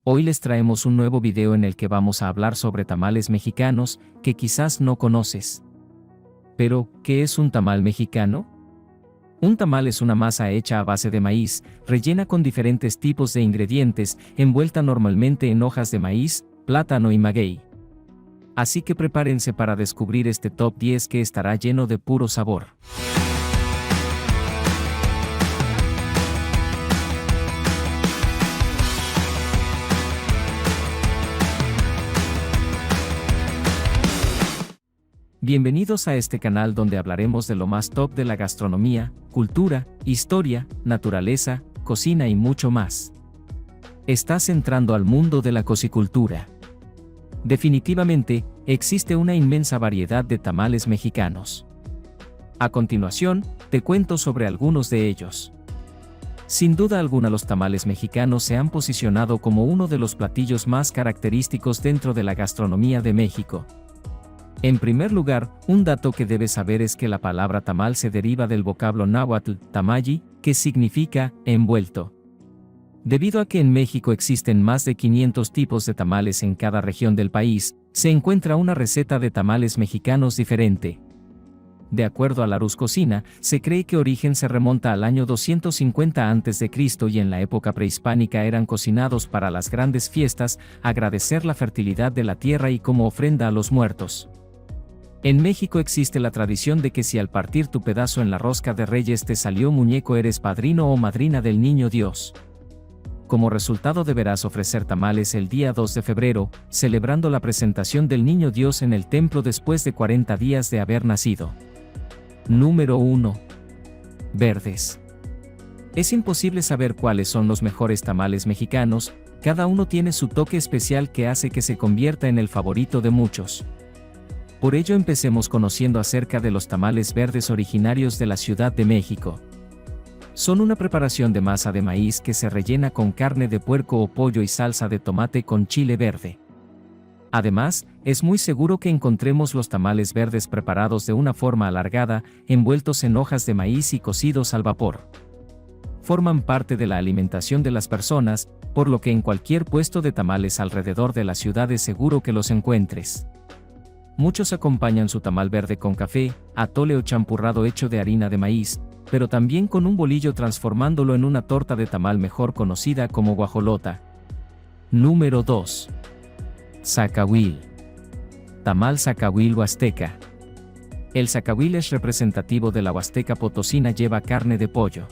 Hoy les traemos un nuevo video en el que vamos a hablar sobre tamales mexicanos que quizás no conoces. Pero, ¿qué es un tamal mexicano? Un tamal es una masa hecha a base de maíz, rellena con diferentes tipos de ingredientes, envuelta normalmente en hojas de maíz, plátano y maguey. Así que prepárense para descubrir este top 10 que estará lleno de puro sabor. Bienvenidos a este canal donde hablaremos de lo más top de la gastronomía, cultura, historia, naturaleza, cocina y mucho más. Estás entrando al mundo de la cocicultura. Definitivamente, existe una inmensa variedad de tamales mexicanos. A continuación, te cuento sobre algunos de ellos. Sin duda alguna, los tamales mexicanos se han posicionado como uno de los platillos más característicos dentro de la gastronomía de México. En primer lugar, un dato que debes saber es que la palabra tamal se deriva del vocablo náhuatl, tamayi, que significa envuelto. Debido a que en México existen más de 500 tipos de tamales en cada región del país, se encuentra una receta de tamales mexicanos diferente. De acuerdo a Larousse Cocina, se cree que origen se remonta al año 250 a.C. y en la época prehispánica eran cocinados para las grandes fiestas, agradecer la fertilidad de la tierra y como ofrenda a los muertos. En México existe la tradición de que si al partir tu pedazo en la rosca de Reyes te salió muñeco, eres padrino o madrina del niño Dios. Como resultado deberás ofrecer tamales el día 2 de febrero, celebrando la presentación del niño Dios en el templo después de 40 días de haber nacido. Número 1. Verdes. Es imposible saber cuáles son los mejores tamales mexicanos, cada uno tiene su toque especial que hace que se convierta en el favorito de muchos. Por ello empecemos conociendo acerca de los tamales verdes originarios de la Ciudad de México. Son una preparación de masa de maíz que se rellena con carne de puerco o pollo y salsa de tomate con chile verde. Además, es muy seguro que encontremos los tamales verdes preparados de una forma alargada, envueltos en hojas de maíz y cocidos al vapor. Forman parte de la alimentación de las personas, por lo que en cualquier puesto de tamales alrededor de la ciudad es seguro que los encuentres. Muchos acompañan su tamal verde con café, atole o champurrado hecho de harina de maíz, pero también con un bolillo transformándolo en una torta de tamal mejor conocida como guajolota. Número 2. Zacahuil. Tamal zacahuil huasteca. El zacahuil es representativo de la Huasteca Potosina, lleva carne de pollo.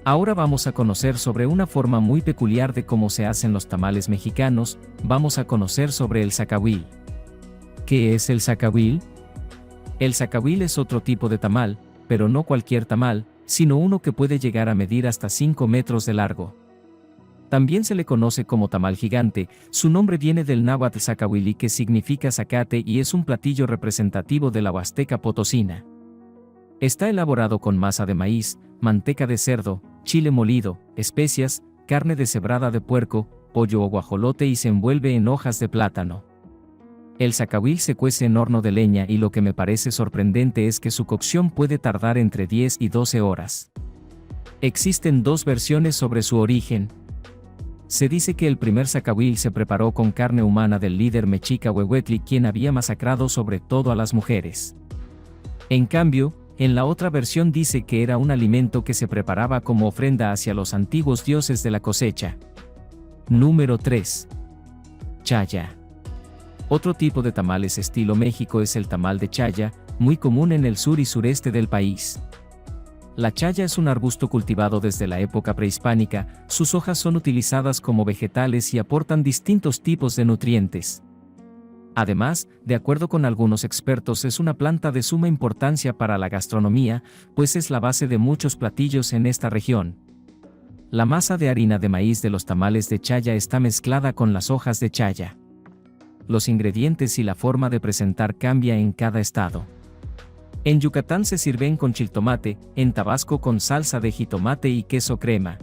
Ahora vamos a conocer sobre una forma muy peculiar de cómo se hacen los tamales mexicanos, vamos a conocer sobre el zacahuil. ¿Qué es el zacahuil? El zacahuil es otro tipo de tamal, pero no cualquier tamal, sino uno que puede llegar a medir hasta 5 metros de largo. También se le conoce como tamal gigante, su nombre viene del náhuatl zacahuili que significa zacate y es un platillo representativo de la Huasteca Potosina. Está elaborado con masa de maíz, manteca de cerdo, chile molido, especias, carne deshebrada de puerco, pollo o guajolote y se envuelve en hojas de plátano. El zacahuil se cuece en horno de leña y lo que me parece sorprendente es que su cocción puede tardar entre 10 y 12 horas. Existen dos versiones sobre su origen. Se dice que el primer zacahuil se preparó con carne humana del líder mexica Huehuetli, quien había masacrado sobre todo a las mujeres. En cambio, en la otra versión dice que era un alimento que se preparaba como ofrenda hacia los antiguos dioses de la cosecha. Número 3. Chaya. Otro tipo de tamales estilo México es el tamal de chaya, muy común en el sur y sureste del país. La chaya es un arbusto cultivado desde la época prehispánica, sus hojas son utilizadas como vegetales y aportan distintos tipos de nutrientes. Además, de acuerdo con algunos expertos, es una planta de suma importancia para la gastronomía, pues es la base de muchos platillos en esta región. La masa de harina de maíz de los tamales de chaya está mezclada con las hojas de chaya. Los ingredientes y la forma de presentar cambia en cada estado. En Yucatán se sirven con chiltomate, en Tabasco con salsa de jitomate y queso crema.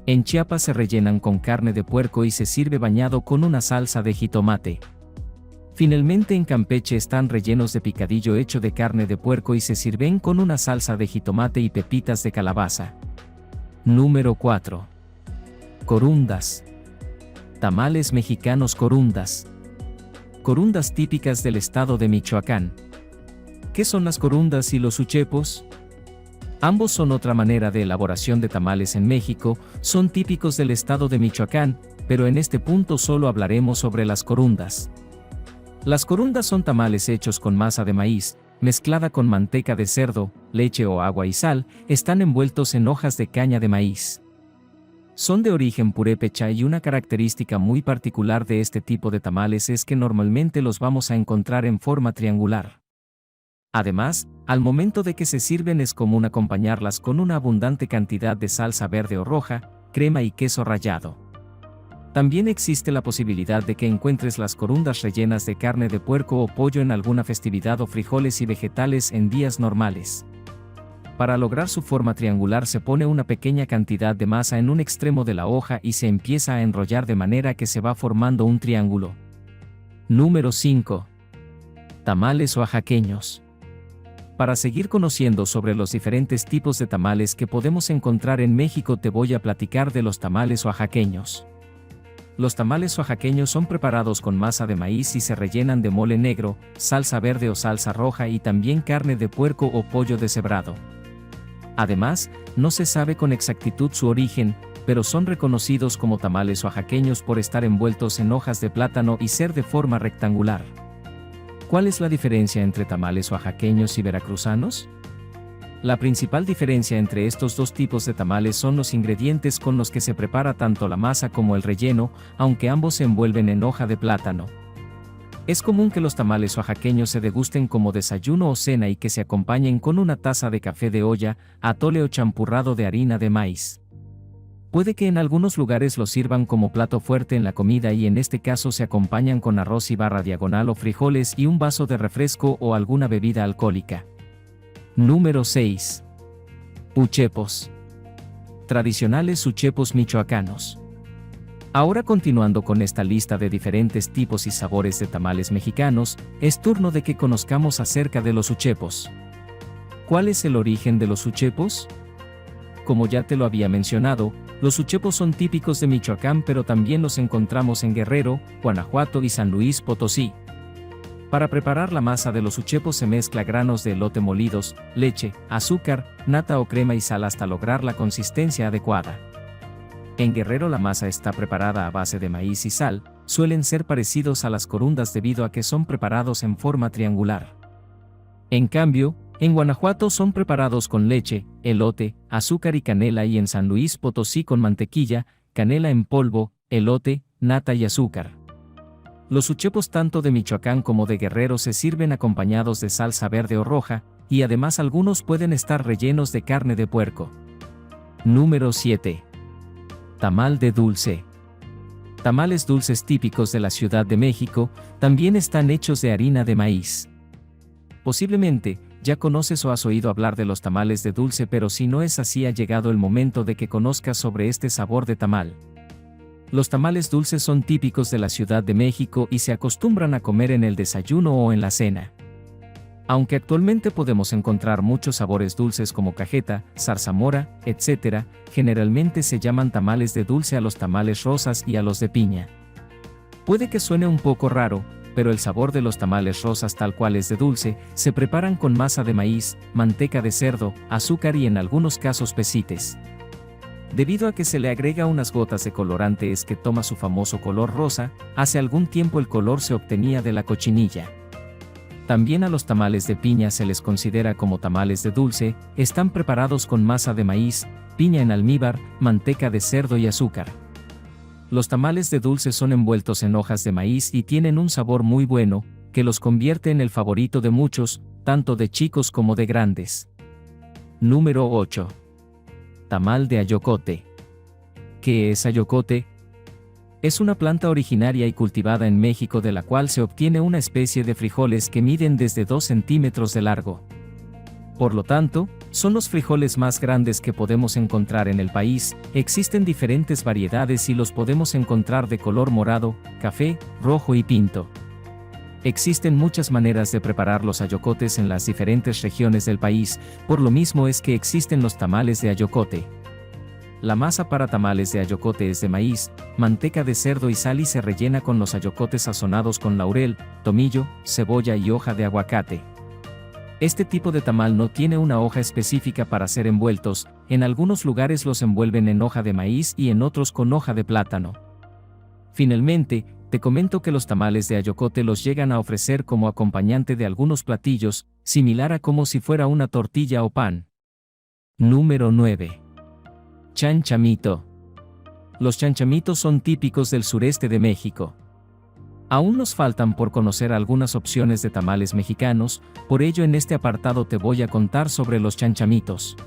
En Chiapas se rellenan con carne de puerco y se sirve bañado con una salsa de jitomate. Finalmente en Campeche están rellenos de picadillo hecho de carne de puerco y se sirven con una salsa de jitomate y pepitas de calabaza. Número 4. Corundas. Tamales mexicanos corundas. Corundas típicas del estado de Michoacán. ¿Qué son las corundas y los uchepos? Ambos son otra manera de elaboración de tamales en México, son típicos del estado de Michoacán, pero en este punto solo hablaremos sobre las corundas. Las corundas son tamales hechos con masa de maíz, mezclada con manteca de cerdo, leche o agua y sal, están envueltos en hojas de caña de maíz. Son de origen purépecha y una característica muy particular de este tipo de tamales es que normalmente los vamos a encontrar en forma triangular. Además, al momento de que se sirven es común acompañarlas con una abundante cantidad de salsa verde o roja, crema y queso rallado. También existe la posibilidad de que encuentres las corundas rellenas de carne de puerco o pollo en alguna festividad o frijoles y vegetales en días normales. Para lograr su forma triangular se pone una pequeña cantidad de masa en un extremo de la hoja y se empieza a enrollar de manera que se va formando un triángulo. Número 5. Tamales oaxaqueños. Para seguir conociendo sobre los diferentes tipos de tamales que podemos encontrar en México te voy a platicar de los tamales oaxaqueños. Los tamales oaxaqueños son preparados con masa de maíz y se rellenan de mole negro, salsa verde o salsa roja y también carne de puerco o pollo deshebrado. Además, no se sabe con exactitud su origen, pero son reconocidos como tamales oaxaqueños por estar envueltos en hojas de plátano y ser de forma rectangular. ¿Cuál es la diferencia entre tamales oaxaqueños y veracruzanos? La principal diferencia entre estos dos tipos de tamales son los ingredientes con los que se prepara tanto la masa como el relleno, aunque ambos se envuelven en hoja de plátano. Es común que los tamales oaxaqueños se degusten como desayuno o cena y que se acompañen con una taza de café de olla, atole o champurrado de harina de maíz. Puede que en algunos lugares los sirvan como plato fuerte en la comida y en este caso se acompañan con arroz y barra diagonal o frijoles y un vaso de refresco o alguna bebida alcohólica. Número 6. Uchepos. Tradicionales uchepos michoacanos. Ahora continuando con esta lista de diferentes tipos y sabores de tamales mexicanos, es turno de que conozcamos acerca de los uchepos. ¿Cuál es el origen de los uchepos? Como ya te lo había mencionado, los uchepos son típicos de Michoacán pero también los encontramos en Guerrero, Guanajuato y San Luis Potosí. Para preparar la masa de los uchepos se mezcla granos de elote molidos, leche, azúcar, nata o crema y sal hasta lograr la consistencia adecuada. En Guerrero la masa está preparada a base de maíz y sal, suelen ser parecidos a las corundas debido a que son preparados en forma triangular. En cambio, en Guanajuato son preparados con leche, elote, azúcar y canela y en San Luis Potosí con mantequilla, canela en polvo, elote, nata y azúcar. Los uchepos tanto de Michoacán como de Guerrero se sirven acompañados de salsa verde o roja, y además algunos pueden estar rellenos de carne de puerco. Número 7. Tamal de dulce. Tamales dulces típicos de la Ciudad de México, también están hechos de harina de maíz. Posiblemente, ya conoces o has oído hablar de los tamales de dulce, pero si no es así ha llegado el momento de que conozcas sobre este sabor de tamal. Los tamales dulces son típicos de la Ciudad de México y se acostumbran a comer en el desayuno o en la cena. Aunque actualmente podemos encontrar muchos sabores dulces como cajeta, zarzamora, etc., generalmente se llaman tamales de dulce a los tamales rosas y a los de piña. Puede que suene un poco raro, pero el sabor de los tamales rosas tal cual es de dulce, se preparan con masa de maíz, manteca de cerdo, azúcar y en algunos casos pesites. Debido a que se le agrega unas gotas de colorante es que toma su famoso color rosa, hace algún tiempo el color se obtenía de la cochinilla. También a los tamales de piña se les considera como tamales de dulce, están preparados con masa de maíz, piña en almíbar, manteca de cerdo y azúcar. Los tamales de dulce son envueltos en hojas de maíz y tienen un sabor muy bueno, que los convierte en el favorito de muchos, tanto de chicos como de grandes. Número 8. Tamal de ayocote. ¿Qué es ayocote? Es una planta originaria y cultivada en México de la cual se obtiene una especie de frijoles que miden desde 2 centímetros de largo. Por lo tanto, son los frijoles más grandes que podemos encontrar en el país, existen diferentes variedades y los podemos encontrar de color morado, café, rojo y pinto. Existen muchas maneras de preparar los ayocotes en las diferentes regiones del país, por lo mismo es que existen los tamales de ayocote. La masa para tamales de ayocote es de maíz, manteca de cerdo y sal y se rellena con los ayocotes sazonados con laurel, tomillo, cebolla y hoja de aguacate. Este tipo de tamal no tiene una hoja específica para ser envueltos, en algunos lugares los envuelven en hoja de maíz y en otros con hoja de plátano. Finalmente, te comento que los tamales de ayocote los llegan a ofrecer como acompañante de algunos platillos, similar a como si fuera una tortilla o pan. Número 9. Chanchamito. Los chanchamitos son típicos del sureste de México. Aún nos faltan por conocer algunas opciones de tamales mexicanos, por ello en este apartado te voy a contar sobre los chanchamitos.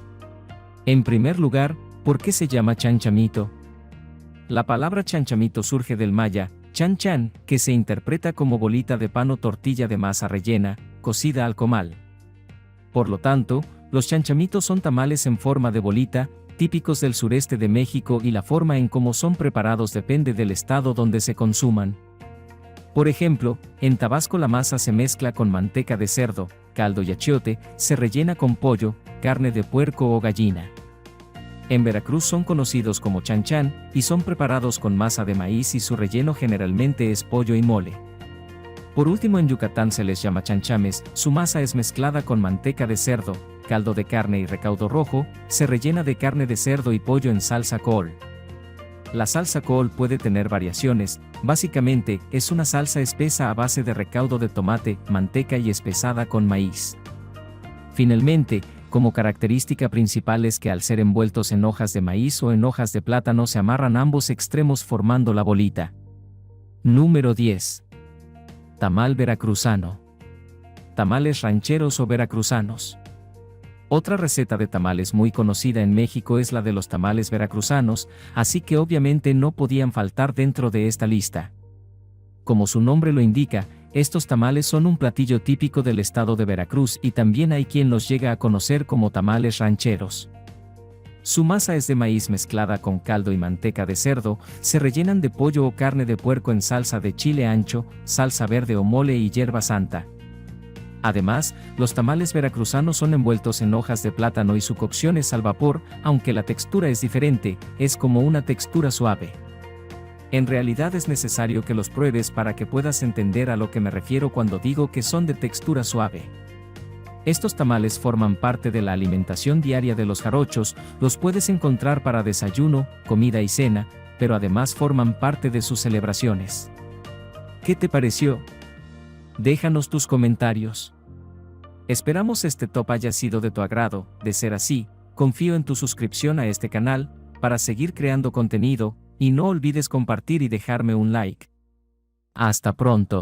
En primer lugar, ¿por qué se llama chanchamito? La palabra chanchamito surge del maya, chan chan, que se interpreta como bolita de pan o tortilla de masa rellena, cocida al comal. Por lo tanto, los chanchamitos son tamales en forma de bolita, típicos del sureste de México y la forma en cómo son preparados depende del estado donde se consuman. Por ejemplo, en Tabasco la masa se mezcla con manteca de cerdo, caldo y achiote, se rellena con pollo, carne de puerco o gallina. En Veracruz son conocidos como chan chan, y son preparados con masa de maíz y su relleno generalmente es pollo y mole. Por último en Yucatán se les llama chanchames, su masa es mezclada con manteca de cerdo, caldo de carne y recaudo rojo, se rellena de carne de cerdo y pollo en salsa Kool. La salsa Kool puede tener variaciones, básicamente es una salsa espesa a base de recaudo de tomate, manteca y espesada con maíz. Finalmente, como característica principal es que al ser envueltos en hojas de maíz o en hojas de plátano se amarran ambos extremos formando la bolita. Número 10. Tamal veracruzano. Tamales rancheros o veracruzanos. Otra receta de tamales muy conocida en México es la de los tamales veracruzanos, así que obviamente no podían faltar dentro de esta lista. Como su nombre lo indica, estos tamales son un platillo típico del estado de Veracruz y también hay quien los llega a conocer como tamales rancheros. Su masa es de maíz mezclada con caldo y manteca de cerdo, se rellenan de pollo o carne de puerco en salsa de chile ancho, salsa verde o mole y hierba santa. Además, los tamales veracruzanos son envueltos en hojas de plátano y su cocción es al vapor, aunque la textura es diferente, es como una textura suave. En realidad es necesario que los pruebes para que puedas entender a lo que me refiero cuando digo que son de textura suave. Estos tamales forman parte de la alimentación diaria de los jarochos, los puedes encontrar para desayuno, comida y cena, pero además forman parte de sus celebraciones. ¿Qué te pareció? Déjanos tus comentarios. Esperamos este top haya sido de tu agrado, de ser así, confío en tu suscripción a este canal, para seguir creando contenido, y no olvides compartir y dejarme un like. Hasta pronto.